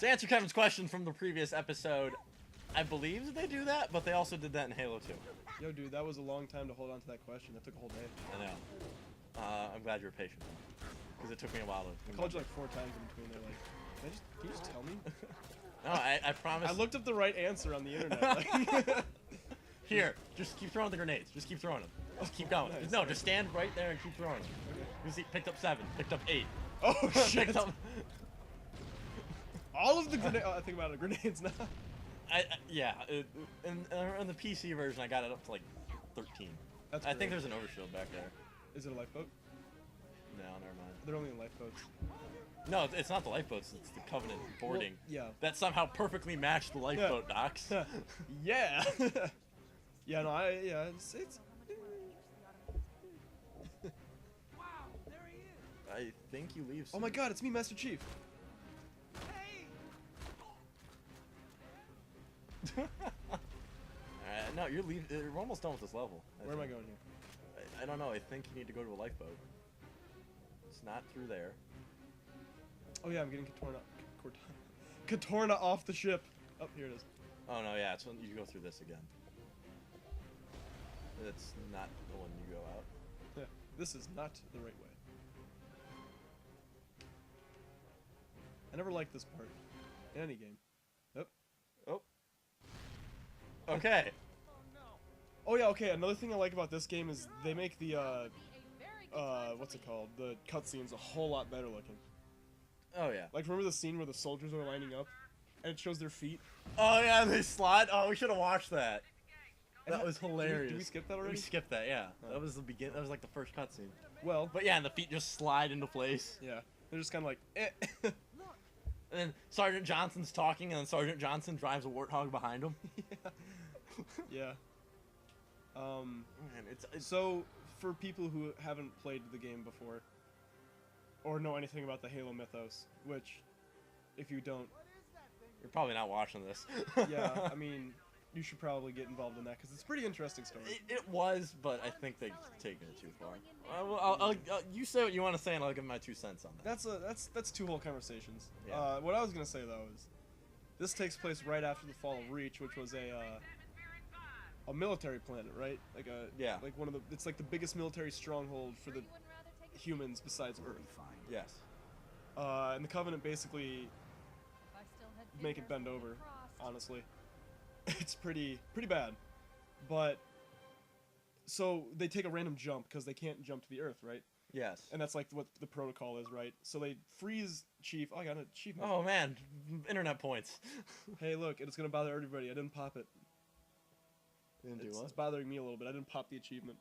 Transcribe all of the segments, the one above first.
To answer Kevin's question from the previous episode, I believe they do that, but they also did that in Halo 2. Yo, dude, that was a long time to hold on to that question. That took a whole day. I know. I'm glad you were patient, because it took me a while to... I called you like 4 times in between there, like, can you just tell me? No, I promise. I looked up the right answer on the internet. Like. Here, just keep throwing the grenades. Just keep throwing them. Just keep going. Nice. No, just stand right there and keep throwing them. Okay. You see, picked up 7, picked up 8. Oh, shit. Picked up... All of the grenades. Oh, I think about it, grenades now. Yeah, in the PC version, I got it up to like 13. That's I think great. there's an overshield back there. Is it a lifeboat? No, never mind. They're only in lifeboats. No, it's not the lifeboats. It's the Covenant boarding. Well, yeah. That somehow perfectly matched the lifeboat docks. Yeah. Yeah. No. Yeah. It's. I think you leave soon. Oh my God! It's me, Master Chief. No, you're leaving. We're almost done with this level. Where am I going here? I don't know. I think you need to go to a lifeboat. It's not through there. Oh yeah, I'm getting Katorna off the ship. Oh, here it is. Oh no, yeah, it's when you go through this again. It's not the one you go out. Yeah, this is not the right way. I never liked this part in any game. Yep. Oh. Okay. Oh yeah, okay. Another thing I like about this game is they make the what's it called? The cutscenes a whole lot better looking. Oh yeah. Like remember the scene where the soldiers are lining up, and it shows their feet. Oh yeah, they slide. Oh, we should have watched that. That was hilarious. Did we skip that already? We skipped that, yeah. Oh. That was the begin. That was like the first cutscene. Well, But yeah, and the feet just slide into place. yeah, they're just kind of like, eh. And then Sergeant Johnson's talking, and then Sergeant Johnson drives a warthog behind him. Yeah. Man, it's So for people who haven't played the game before, or know anything about the Halo mythos, which, if you don't, you're probably not watching this. yeah, I mean, you should probably get involved in that because it's a pretty interesting story. It was, but I think they've taken it too far. I'll you say what you want to say, and I'll give my 2 cents on that. That's 2 whole conversations. Yeah. What I was gonna say though is, this takes place right after the fall of Reach, which was a military planet, right? Like Yeah. like one of the, it's like the biggest military stronghold for the humans besides Earth. Yes. And the Covenant basically make it bend over, honestly. It's pretty bad. But so they take a random jump because they can't jump to the Earth, right? Yes. And that's like what the protocol is, right? So they freeze Chief. Oh, I got an achievement. Oh man, internet points. Hey, look, it's gonna bother everybody. I didn't pop it. You didn't do It's what? bothering me a little bit. I didn't pop the achievement.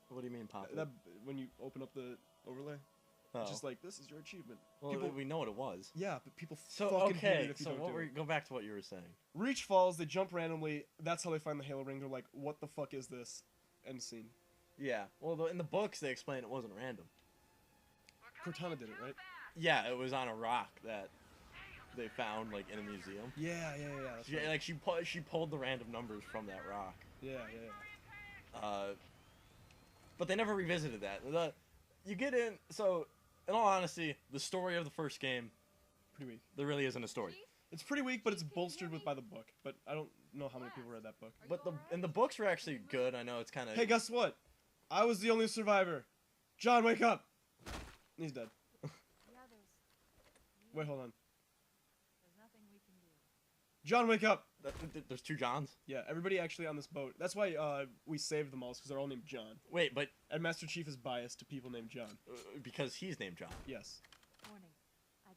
What do you mean pop it? That when you open up the overlay, Oh. it's just like, this is your achievement. Well, people, we know what it was. yeah, but people So fucking hate okay, it if you so don't what do were it. go back to what you were saying. Reach falls. They jump randomly. That's how they find the Halo ring. They're like, what the fuck is this? End scene. Yeah. Well, in the books they explain it wasn't random. Cortana did it, right? Yeah, it was on a rock that they found like in a museum. Yeah. That's right. Like she pulled the random numbers from that rock. Yeah. But they never revisited that. You get in. So, in all honesty, the story of the first game, Pretty weak. there really isn't a story. It's pretty weak, but it's bolstered by the book. But I don't know how many people read that book. But the books were actually good. I know it's kind of. Hey, guess what? I was the only survivor. John, wake up. He's dead. Wait, hold on. John, wake up. There's 2 Johns. Yeah, everybody actually on this boat. That's why we saved them all, because they're all named John. Wait, but And Master Chief is biased to people named John. because he's named John. Yes.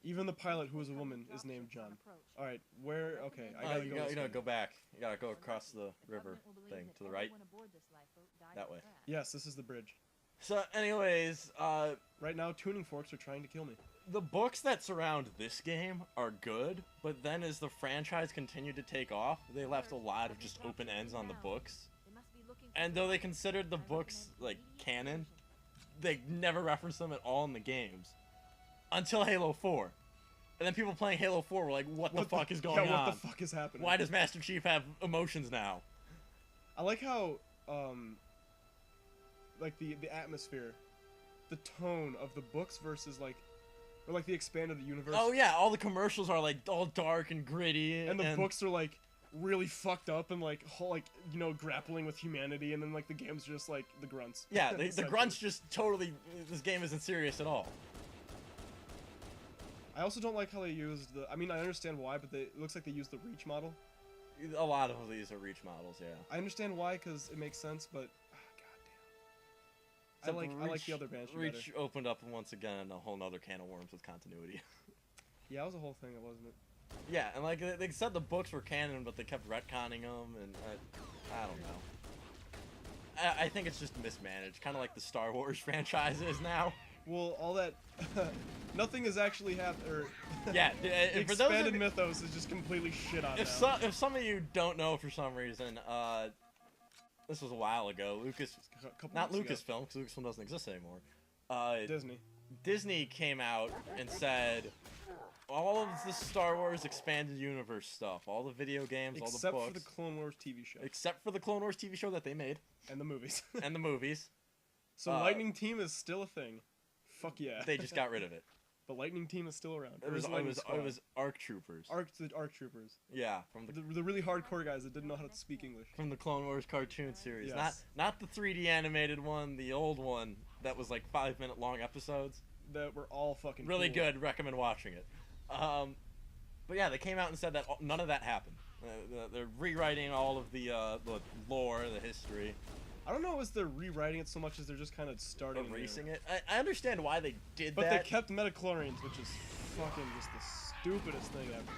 Even the pilot, who is a woman, is named John. All right, where? Okay, I gotta go. You gotta go back. You gotta go across the river thing to the right. That way. Yes, this is the bridge. So, anyways, Right now, tuning forks are trying to kill me. the books that surround this game are good, but then as the franchise continued to take off, they left a lot of just open ends on the books. And though they considered the books like canon, they never referenced them at all in the games until Halo 4. And then people playing Halo 4 were like, what the fuck is going on? What the fuck is happening? Why does Master Chief have emotions now? I like how, like the atmosphere, the tone of the books versus like Or like the expanded universe. Oh yeah, all the commercials are like all dark and gritty, and the books are like really fucked up and like whole, like, you know, grappling with humanity, and then like the game's just like the grunts. Yeah, the grunts just totally. This game isn't serious at all. I also don't like how they used the. I mean, I understand why, but it looks like they used the Reach model. A lot of these are Reach models, yeah. I understand why, because it makes sense, but goddamn. I like the other Banshee Reach better. opened up once again a whole nother can of worms with continuity. Yeah, that was a whole thing, wasn't it? Yeah, and like they said the books were canon, but they kept retconning them, and I don't know. I think it's just mismanaged, kind of like the Star Wars franchise is now. Well, all that, nothing has actually happened. Or yeah, the for those expanded mythos is just completely shit on. If some of you don't know for some reason, this was a while ago. Not Lucasfilm, because Lucasfilm doesn't exist anymore. Disney came out and said all of the Star Wars expanded universe stuff, all the video games, all the books, except for the Clone Wars TV show. Except for the Clone Wars TV show that they made, and the movies. and the movies. So Lightning Team is still a thing. Fuck yeah. They just got rid of it. The Lightning Team is still around. It was ARC Troopers. The ARC Troopers. Yeah, from the really hardcore guys that didn't know how to speak English. From the Clone Wars cartoon series. Yes. Not the 3D animated one, the old one that was like 5-minute long episodes. That were all fucking really cool. good. Recommend watching it. But yeah, they came out and said that none of that happened. They're rewriting all of the lore, the history. I don't know if they're rewriting it so much as they're just kind of starting erasing it. I understand why they did that. But they kept metachlorians, which is fucking just the stupidest thing ever.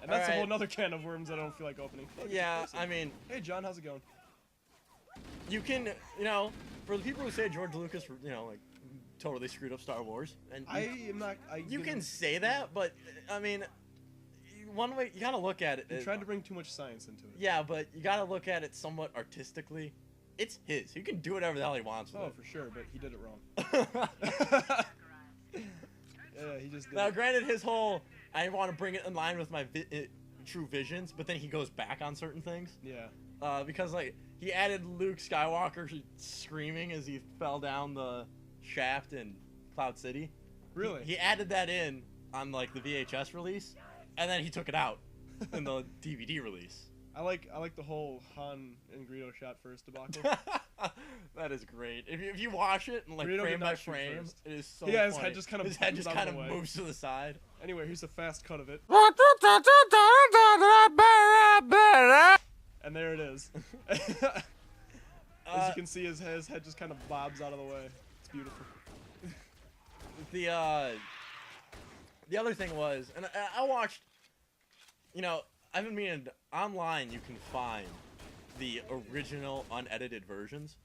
And that's a whole nother can of worms I don't feel like opening. Yeah, I mean... Hey, John, how's it going? You can, you know, for the people who say George Lucas, you know, like, totally screwed up Star Wars, and you can say that, but, I mean... One way, you gotta look at it... He tried to bring too much science into it. Yeah, but you gotta look at it somewhat artistically. It's his. He can do whatever the hell he wants with it. Oh, for sure, but he did it wrong. Yeah, he just did Now, granted, his whole, I want to bring it in line with my true visions, but then he goes back on certain things. Yeah. Because, like, he added Luke Skywalker screaming as he fell down the shaft in Cloud City. Really? He added that in on, like, the VHS release, and then he took it out in the DVD release. I like the whole Han and Greedo shot first debacle. That is great. If you watch it and like Greedo frame by frame, it is so yeah, funny. His head just kind of moves to the side. Anyway, here's a fast cut of it. And there it is. As you can see, his head just kind of bobs out of the way. It's beautiful. The other thing was, and I watched, you know, I've been meaning online you can find the original unedited versions.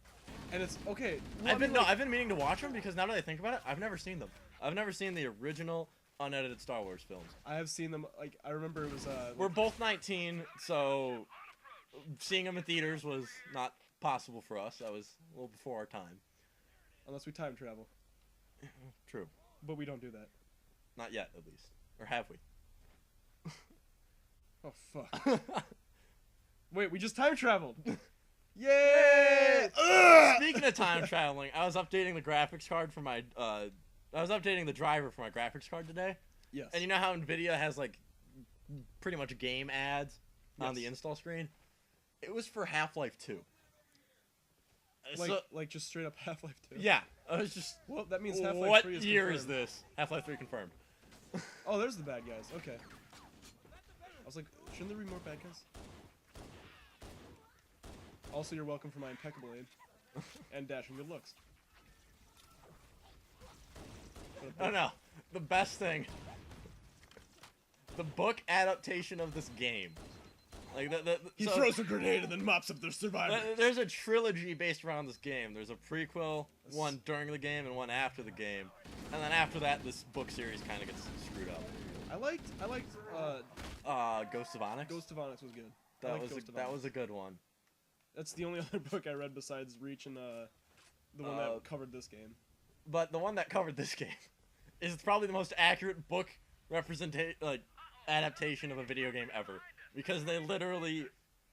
And it's okay. Well, I've been meaning to watch them because now that I think about it, I've never seen them. I've never seen the original unedited Star Wars films. I have seen them. Like I remember it was. We're both 19, so seeing them in theaters was not possible for us. That was a little before our time. Unless we time travel. True. But we don't do that. Not yet, at least. Or have we? Oh, fuck. Wait, we just time traveled. Yay! Speaking of time traveling, I was updating the graphics card for my, I was updating the driver for my graphics card today. Yes. And you know how NVIDIA has, like, pretty much game ads on the install screen? It was for Half-Life 2. Like just straight up Half-Life 2? Yeah. I was just... Well, that means Half-Life 3 is confirmed. What year is this? Half-Life 3 confirmed. Oh, there's the bad guys. Okay. I was like, shouldn't there be more bad guys? Also, you're welcome for my impeccable aim. And dashing good looks. Oh no. The best thing. The book adaptation of this game. Like he throws a grenade and then mops up the survivors. There's a trilogy based around this game. There's a prequel, one during the game, and one after the game. And then after that, this book series kind of gets screwed up. I liked Ghost of Onyx. Ghost of Onyx was good. That was a good one. That's the only other book I read besides Reach and the one that covered this game. But the one that covered this game is probably the most accurate book adaptation of a video game ever, because they literally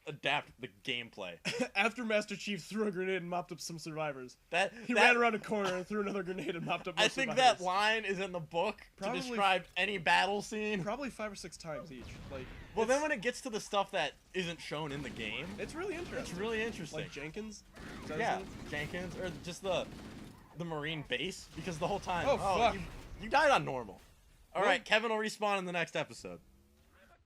adapt the gameplay. After Master Chief threw a grenade and mopped up some survivors, That he ran around a corner and threw another grenade and mopped up more I think survivors. that line is in the book Probably- to describe any battle scene. Probably 5 or 6 times each. Like, Well, then when it gets to the stuff that isn't shown in the game, it's really interesting. it's really interesting. Like Jenkins? Is that his Yeah, name? Jenkins, or just the Marine base, because the whole time, Oh, fuck. You died on normal. All Well- right, Kevin will respawn in the next episode.